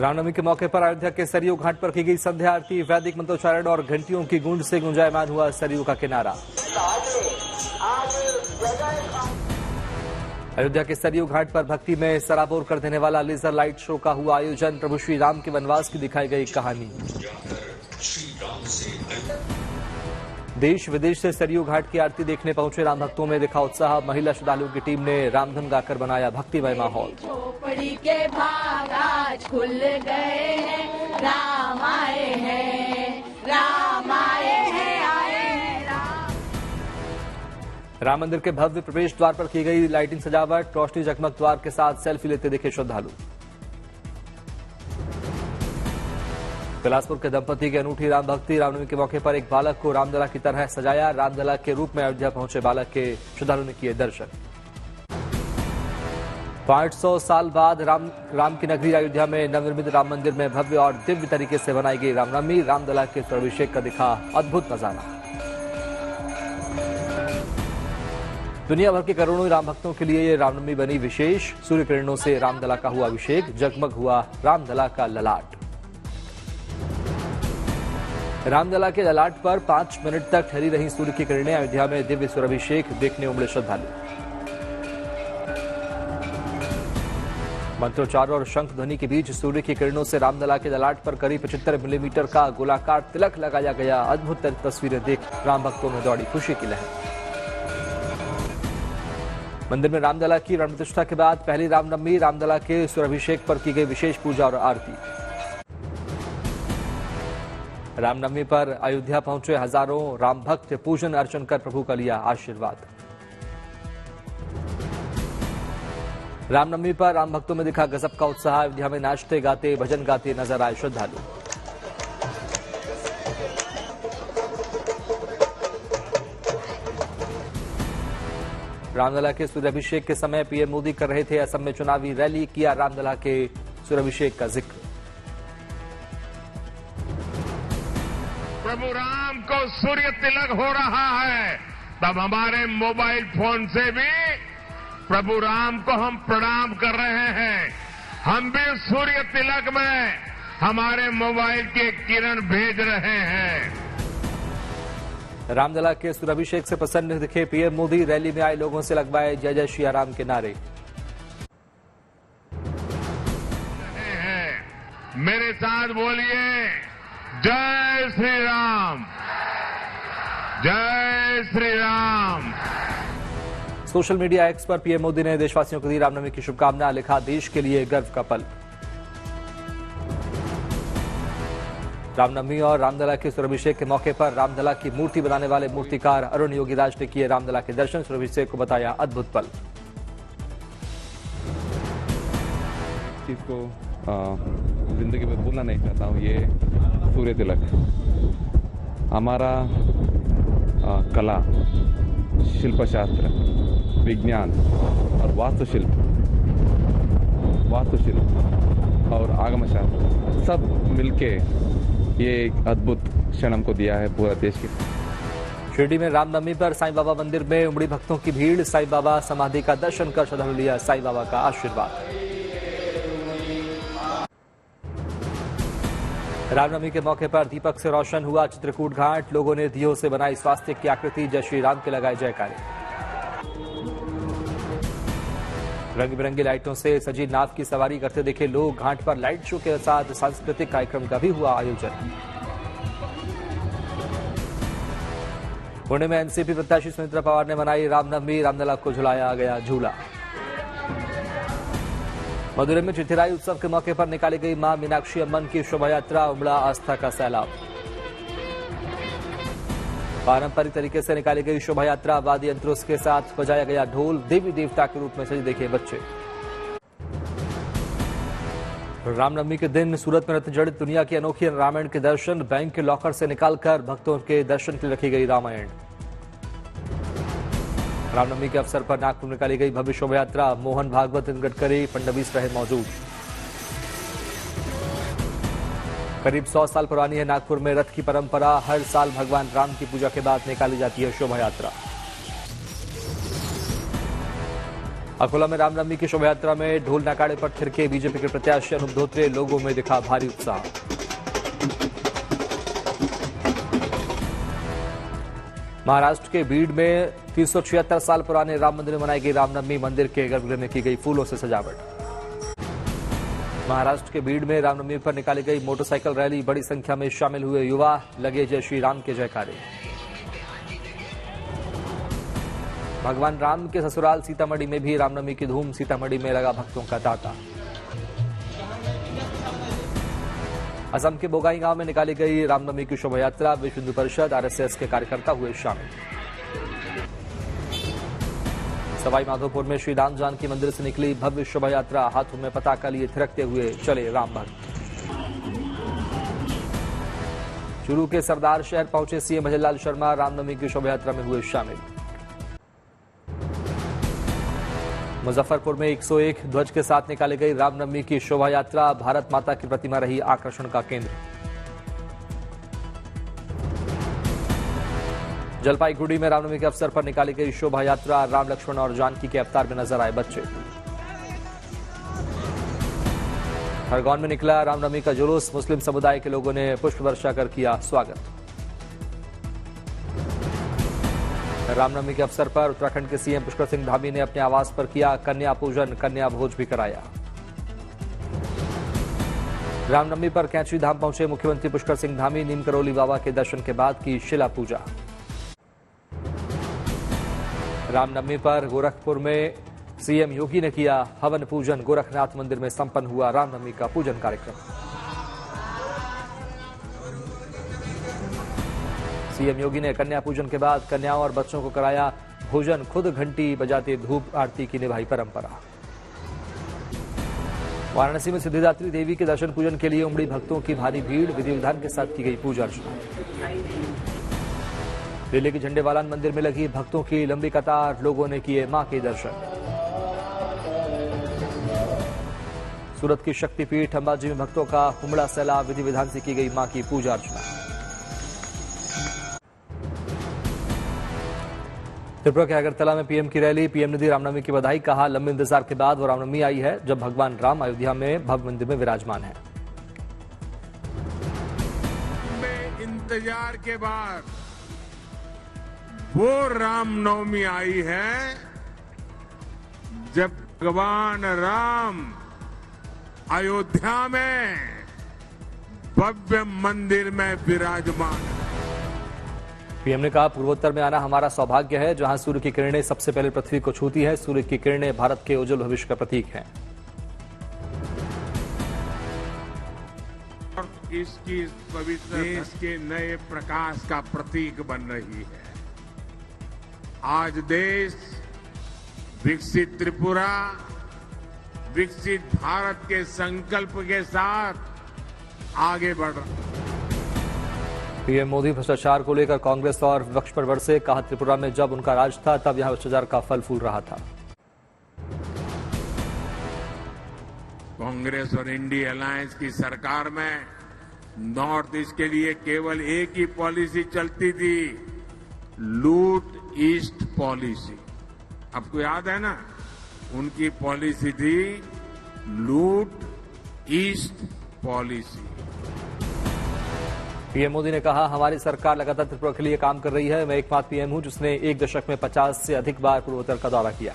रामनवमी के मौके पर अयोध्या के सरयू घाट पर की गई संध्या आरती, वैदिक मंत्रोच्चारण और घंटियों की गूंज से गुंजायमान हुआ सरयू का किनारा। अयोध्या के सरयू घाट पर भक्ति में सराबोर कर देने वाला लेजर लाइट शो का हुआ आयोजन, प्रभु श्री राम के वनवास की दिखाई गई कहानी। देश विदेश से सरयू घाट की आरती देखने पहुंचे राम भक्तों में दिखा उत्साह, महिला श्रद्धालुओं की टीम ने रामधुन गाकर बनाया भक्तिमय माहौल। झोपड़ी के भाग आज खुल गए हैं, राम आए हैं, राम आए हैं, आए हैं राम। राम मंदिर के भव्य प्रवेश द्वार पर की गई लाइटिंग सजावट, रोशनी जगमग द्वार के साथ सेल्फी लेते दिखे श्रद्धालु। बिलासपुर के दंपति की अनूठी राम भक्ति, रामनवमी के मौके पर एक बालक को रामलला की तरह सजाया, रामलला के रूप में अयोध्या पहुंचे बालक के श्रद्धालुओं ने किए दर्शन। 500 साल बाद राम की नगरी अयोध्या में नवनिर्मित राम मंदिर में भव्य और दिव्य तरीके से बनाई गई रामनवमी, रामलला के स्वराभिषेक का दिखा अद्भुत नजारा। दुनिया भर के करोड़ों राम भक्तों के लिए ये रामनवमी बनी विशेष, सूर्य किरणों से रामलला का हुआ अभिषेक, जगमग हुआ रामलला का ललाट। रामलला के ललाट पर 5 मिनट तक ठहरी रही सूर्य की किरणें, अयोध्या में दिव्य सूर्याभिषेक देखने उमड़े श्रद्धालु। मंत्रोच्चार और शंख ध्वनि के बीच सूर्य की किरणों से रामलला के ललाट पर करीब 75 मिलीमीटर का गोलाकार तिलक लगाया गया, अद्भुत तस्वीरें देख राम भक्तों में दौड़ी खुशी की लहर। मंदिर में रामलला की प्राण प्रतिष्ठा के बाद पहली रामनवमी, रामलला के सूर्याभिषेक पर की गई विशेष पूजा और आरती। रामनवमी पर अयोध्या पहुंचे हजारों राम भक्त, पूजन अर्चन कर प्रभु का लिया आशीर्वाद। रामनवमी पर राम भक्तों में दिखा गजब का उत्साह, अयोध्या में नाचते गाते भजन गाते नजर आए श्रद्धालु। रामलला के सूर्याभिषेक के समय पीएम मोदी कर रहे थे असम में चुनावी रैली, किया रामलला के सूर्याभिषेक का जिक्र। प्रभु राम को सूर्य तिलक हो रहा है, तब हमारे मोबाइल फोन से भी प्रभु राम को हम प्रणाम कर रहे हैं। हम भी सूर्य तिलक में हमारे मोबाइल के किरण भेज रहे हैं। रामलला के सूर्याभिषेक से प्रसन्न दिखे पीएम मोदी, रैली में आए लोगों से लगवाए जय जय श्री राम के नारे। मेरे साथ बोलिए, जय श्री राम, जय Shri Ram. Social media x पर पीएम मोदी ने देशवासियों को दी रामनवमी की शुभकामना, लिखा देश के लिए गर्व का पल। रामनवमी और रामलला के सूर्याभिषेक के मौके पर रामलला की मूर्ति बनाने वाले मूर्तिकार अरुण योगीराज ने किए रामलला के दर्शन, सूर्याभिषेक को बताया अद्भुत पल। चीज को जिंदगी में भूलना नहीं चाहता हूँ, ये सूर्य तिलक हमारा कला, शिल्पशास्त्र, विज्ञान और वास्तुशिल्प और आगमशास्त्र सब मिलके ये एक अद्भुत क्षण हमको दिया है पूरा देश के। शिरडी में रामनवमी पर साईं बाबा मंदिर में उमड़ी भक्तों की भीड़, साईं बाबा समाधि का दर्शन कर श्रद्धालु लिया साईं बाबा का आशीर्वाद। रामनवमी के मौके पर दीपक से रोशन हुआ चित्रकूट घाट, लोगों ने दियों से बनाई स्वास्तिक की आकृति, जय श्री राम के लगाए जयकारे। रंग बिरंगी लाइटों से सजी नाव की सवारी करते दिखे लोग, घाट पर लाइट शो के साथ सांस्कृतिक कार्यक्रम का भी हुआ आयोजन। पुणे में एनसीपी प्रत्याशी सुमित्रा पवार ने मनाई रामनवमी, रामलला को झुलाया गया झूला। मदुरै में चिथिराई उत्सव के मौके पर निकाली गई मां मीनाक्षी अम्मन की शोभा यात्रा, उमड़ा आस्था का सैलाब। पारंपरिक तरीके से निकाली गई शोभा यात्रा, वाद्य यंत्रों के साथ बजाया गया ढोल, देवी देवता के रूप में सजे देखे बच्चे। रामनवमी के दिन सूरत में रत्न जड़ित दुनिया की अनोखी रामायण के दर्शन, बैंक के लॉकर से निकालकर भक्तों के दर्शन के लिए रखी गई रामायण। रामनवमी के अवसर पर नागपुर में निकाली गई भव्य शोभा यात्रा, मोहन भागवत, गडकरी, फडणवीस रहे मौजूद। करीब 100 साल पुरानी है नागपुर में रथ की परंपरा, हर साल भगवान राम की पूजा के बाद निकाली जाती है शोभा यात्रा। अकोला में रामनवमी की शोभा यात्रा में ढोल नगाड़े पर थिरके बीजेपी के प्रत्याशी अनूप धोत्रे, लोगों में दिखा भारी उत्साह। महाराष्ट्र के बीड में 376 साल पुराने राम मंदिर में मनाई गई रामनवमी, मंदिर के गर्भगृह में की गई फूलों से सजावट। महाराष्ट्र के बीड में रामनवमी पर निकाली गई मोटरसाइकिल रैली, बड़ी संख्या में शामिल हुए युवा, लगे जय श्री राम के जयकारे। भगवान राम के ससुराल सीतामढ़ी में भी रामनवमी की धूम, सीतामढ़ी में लगा भक्तों का तांता। असम के बोगाई गांव में निकाली गई रामनवमी की शोभा यात्रा, विश्व हिंदू परिषद आरएसएस के कार्यकर्ता हुए शामिल। सवाई माधोपुर में श्री राम जानकी मंदिर से निकली भव्य शोभा यात्रा, हाथों में पताका लिए थिरकते हुए चले राम भक्त। चूरू के सरदार शहर पहुंचे सीएम अजय लाल शर्मा, रामनवमी की शोभा यात्रा में हुए शामिल। मुजफ्फरपुर में 101 ध्वज के साथ निकाली गई रामनवमी की शोभा यात्रा, भारत माता की प्रतिमा रही आकर्षण का केंद्र। जलपाईगुड़ी में रामनवमी के अवसर पर निकाली गई शोभा यात्रा, राम लक्ष्मण और जानकी के अवतार में नजर आए बच्चे। खरगोन में निकला रामनवमी का जुलूस, मुस्लिम समुदाय के लोगों ने पुष्प वर्षा कर किया स्वागत। रामनवमी के अवसर पर उत्तराखंड के सीएम पुष्कर सिंह धामी ने अपने आवास पर किया कन्या पूजन, कन्या भोज भी कराया। रामनवमी पर कैंची धाम पहुंचे मुख्यमंत्री पुष्कर सिंह धामी, नीम करोली बाबा के दर्शन के बाद की शिला पूजा। रामनवमी पर गोरखपुर में सीएम योगी ने किया हवन पूजन, गोरखनाथ मंदिर में संपन्न हुआ रामनवमी का पूजन कार्यक्रम। सीएम योगी ने कन्या पूजन के बाद कन्याओं और बच्चों को कराया भोजन, खुद घंटी बजाते धूप आरती की निभाई परंपरा। वाराणसी में सिद्धिदात्री देवी के दर्शन पूजन के लिए उमड़ी भक्तों की भारी भीड़, विधि विधान के साथ की गई पूजा अर्चना। दिल्ली के झंडेवालान मंदिर में लगी भक्तों की लंबी कतार, लोगों ने किए मां के दर्शन। सूरत की शक्तिपीठ अंबाजी में भक्तों का उमड़ा सैलाब, विधि विधान से की गई मां की पूजा अर्चना। त्रिपुरा के अगरतला में पीएम की रैली, पीएम ने दी रामनवमी की बधाई, कहा लंबे इंतजार के बाद वो रामनवमी आई है जब भगवान राम अयोध्या में भव्य मंदिर में विराजमान है। इंतजार के बाद वो रामनवमी आई है जब भगवान राम अयोध्या में भव्य मंदिर में विराजमान है। पीएम ने कहा पूर्वोत्तर में आना हमारा सौभाग्य है, जहां सूर्य की किरणें सबसे पहले पृथ्वी को छूती है। सूर्य की किरणें भारत के उज्जवल भविष्य का प्रतीक हैं। इसकी पवित्र देश के नए प्रकाश का प्रतीक बन रही है। आज देश विकसित त्रिपुरा, विकसित भारत के संकल्प के साथ आगे बढ़ रहा है। पीएम मोदी भ्रष्टाचार को लेकर कांग्रेस और विपक्ष पर बरसे, कहा त्रिपुरा में जब उनका राज था तब यहां भ्रष्टाचार का फल फूल रहा था। कांग्रेस और इंडिया अलायंस की सरकार में नॉर्थ ईस्ट के लिए केवल एक ही पॉलिसी चलती थी, लूट ईस्ट पॉलिसी। आपको याद है ना, उनकी पॉलिसी थी लूट ईस्ट पॉलिसी। पीएम मोदी ने कहा हमारी सरकार लगातार त्रिपुरा के लिए काम कर रही है। मैं एकमात्र पीएम हूं जिसने एक दशक में 50 से अधिक बार पूर्वोत्तर का दौरा किया।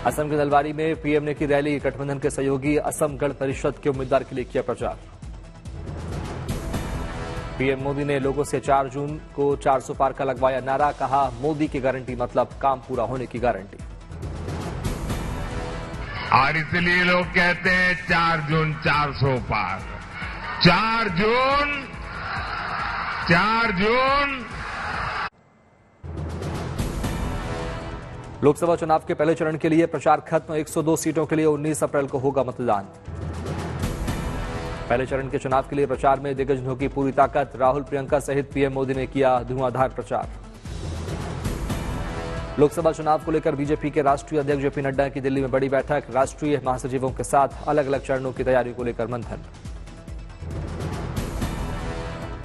असम के नलबारी में पीएम ने की रैली, गठबंधन के सहयोगी असम गण परिषद के उम्मीदवार के लिए किया प्रचार। पीएम मोदी ने लोगों से 4 जून को 400 पार का लगवाया नारा, कहा मोदी की गारंटी मतलब काम पूरा होने की गारंटी। और इसलिए लोग कहते हैं 4 जून 400 पार। 4 जून लोकसभा चुनाव के पहले चरण के लिए प्रचार खत्म, 102 सीटों के लिए 19 अप्रैल को होगा मतदान। पहले चरण के चुनाव के लिए प्रचार में दिग्गज की पूरी ताकत, राहुल प्रियंका सहित पीएम मोदी ने किया धुआंधार प्रचार। लोकसभा चुनाव को लेकर बीजेपी के राष्ट्रीय अध्यक्ष जेपी नड्डा की दिल्ली में बड़ी बैठक, राष्ट्रीय महासचिवों के साथ अलग अलग चरणों की तैयारी को लेकर मंथन।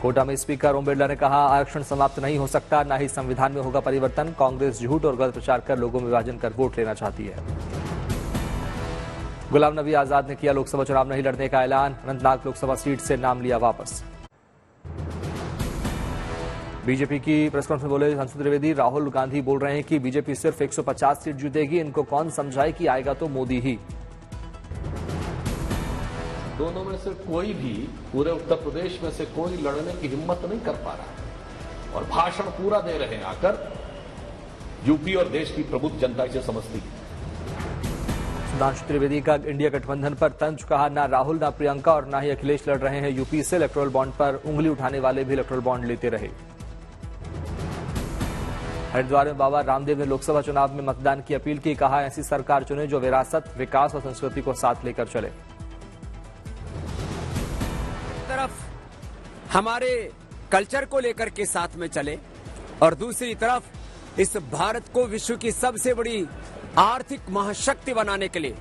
कोटा में स्पीकर ओम बिरला ने कहा, आरक्षण समाप्त नहीं हो सकता, न ही संविधान में होगा परिवर्तन। कांग्रेस झूठ और गलत प्रचार कर लोगों में विभाजन कर वोट लेना चाहती है। गुलाम नबी आजाद ने किया लोकसभा चुनाव नहीं लड़ने का ऐलान, अनंतनाग लोकसभा सीट से नाम लिया वापस। बीजेपी की प्रेस कॉन्फ्रेंस बोले हंसराज त्रिवेदी, राहुल गांधी बोल रहे हैं कि बीजेपी सिर्फ 150 सीट जीतेगी, इनको कौन समझाए कि आएगा तो मोदी ही। दोनों में से कोई भी पूरे उत्तर प्रदेश में से कोई लड़ने की हिम्मत नहीं कर पा रहा और भाषण पूरा दे रहे हैं आकर। यूपी और देश की प्रबुद्ध जनता इसे समझती है। सुधांशु त्रिवेदी का इंडिया गठबंधन पर तंज, कहा ना राहुल ना प्रियंका और ना ही अखिलेश लड़ रहे हैं यूपी से। इलेक्टोरल बॉन्ड पर उंगली उठाने वाले भी इलेक्टोरल बॉन्ड लेते रहे। हरिद्वार में बाबा रामदेव ने लोकसभा चुनाव में मतदान की अपील की, कहा ऐसी सरकार चुने जो विरासत, विकास और संस्कृति को साथ लेकर चले। तरफ हमारे कल्चर को लेकर के साथ में चले और दूसरी तरफ इस भारत को विश्व की सबसे बड़ी आर्थिक महाशक्ति बनाने के लिए,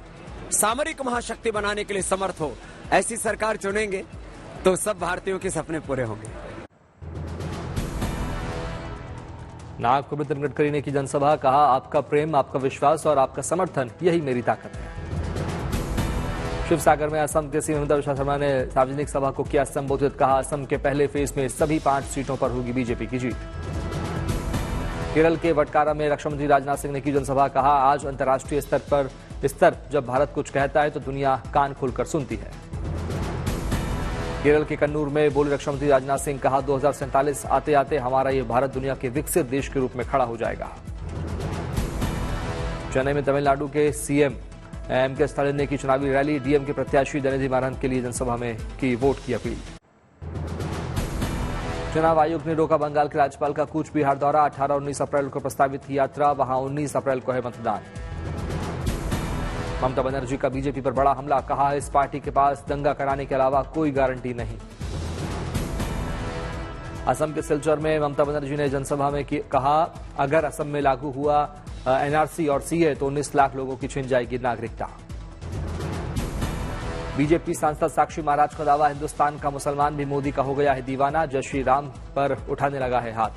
सामरिक महाशक्ति बनाने के लिए समर्थ हो, ऐसी सरकार चुनेंगे तो सब भारतीयों के सपने पूरे होंगे। नागपुर में नितिन गडकरी ने की जनसभा, कहा आपका प्रेम, आपका विश्वास और आपका समर्थन यही मेरी ताकत है। शिवसागर में असम के सीएम हिमंता बिश्वा शर्मा ने सार्वजनिक सभा को किया संबोधित, कहा असम के पहले फेज में सभी 5 सीटों पर होगी बीजेपी की जीत। केरल के वटकारा में रक्षा मंत्री राजनाथ सिंह ने की जनसभा, कहा आज अंतर्राष्ट्रीय स्तर जब भारत कुछ कहता है तो दुनिया कान खोलकर सुनती है। केरल के कन्नूर में बोले रक्षा मंत्री राजनाथ सिंह, कहा 2047 आते आते हमारा ये भारत दुनिया के विकसित देश के रूप में खड़ा हो जाएगा। चेन्नई में तमिलनाडु के सीएम एम.के. स्टालिन ने की चुनावी रैली, डीएम के प्रत्याशी दयानिधि मारन के लिए जनसभा में की वोट की अपील। चुनाव आयोग ने रोका बंगाल के राज्यपाल का कूच बिहार दौरा, 18 और 19 अप्रैल को प्रस्तावित थी यात्रा, वहां 19 अप्रैल को है मतदान। ममता बनर्जी का बीजेपी पर बड़ा हमला, कहा इस पार्टी के पास दंगा कराने के अलावा कोई गारंटी नहीं। असम के सिलचर में ममता बनर्जी ने जनसभा में कहा, अगर असम में लागू हुआ एनआरसी और सीए तो 19 लाख लोगों की छिन जाएगी नागरिकता। बीजेपी सांसद साक्षी महाराज का दावा, हिंदुस्तान का मुसलमान भी मोदी का हो गया है दीवाना, जय श्री राम पर उठाने लगा है हाथ।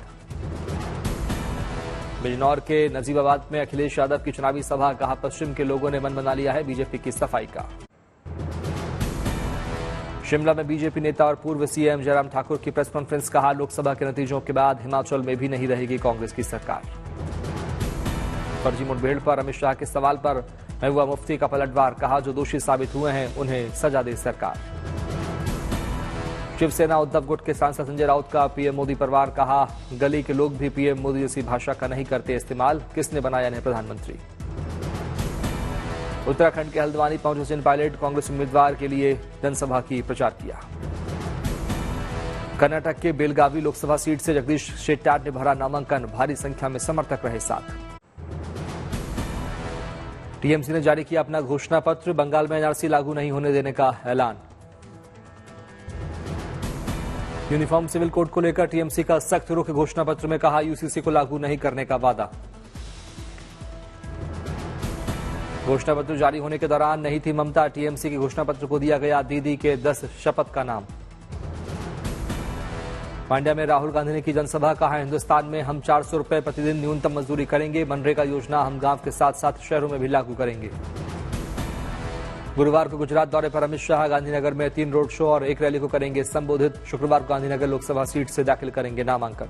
बिजनौर के नजीबाबाद में अखिलेश यादव की चुनावी सभा, कहा पश्चिम के लोगों ने मन बना लिया है बीजेपी की सफाई का। शिमला में बीजेपी नेता और पूर्व सीएम जयराम ठाकुर की प्रेस कॉन्फ्रेंस, कहा लोकसभा के नतीजों के बाद हिमाचल में भी नहीं रहेगी कांग्रेस की सरकार। फर्जी मुठभेड़ पर अमित शाह के सवाल पर महबूबा मुफ्ती का पलटवार, कहा जो दोषी साबित हुए हैं उन्हें सजा दे सरकार। शिवसेना उद्धव गुट के सांसद संजय राउत का पीएम मोदी परिवार, कहा गली के लोग भी पीएम मोदी जैसी भाषा का नहीं करते इस्तेमाल, किसने बनाया इन्हें प्रधानमंत्री। उत्तराखंड के हल्द्वानी पहुंचे सचिन पायलट, कांग्रेस उम्मीदवार के लिए जनसभा की प्रचार किया। कर्नाटक के बेलगावी लोकसभा सीट से जगदीश शेट्टार ने भरा नामांकन, भारी संख्या में समर्थक रहे साथ। टीएमसी ने जारी किया अपना घोषणा पत्र, बंगाल में एनआरसी लागू नहीं होने देने का ऐलान। यूनिफॉर्म सिविल कोड को लेकर टीएमसी का सख्त रुख, घोषणा पत्र में कहा यूसीसी को लागू नहीं करने का वादा। घोषणा पत्र जारी होने के दौरान नहीं थी ममता, टीएमसी के घोषणा पत्र को दिया गया दीदी के 10 शपथ का नाम। पांड्या में राहुल गांधी ने की जनसभा, कहा हिंदुस्तान में हम 400 रुपए प्रतिदिन न्यूनतम मजदूरी करेंगे, मनरेगा योजना हम गांव के साथ साथ शहरों में भी लागू करेंगे। गुरुवार को गुजरात दौरे पर अमित शाह गांधीनगर में 3 रोड शो और 1 रैली को करेंगे संबोधित। शुक्रवार को गांधीनगर लोकसभा सीट से दाखिल करेंगे नामांकन।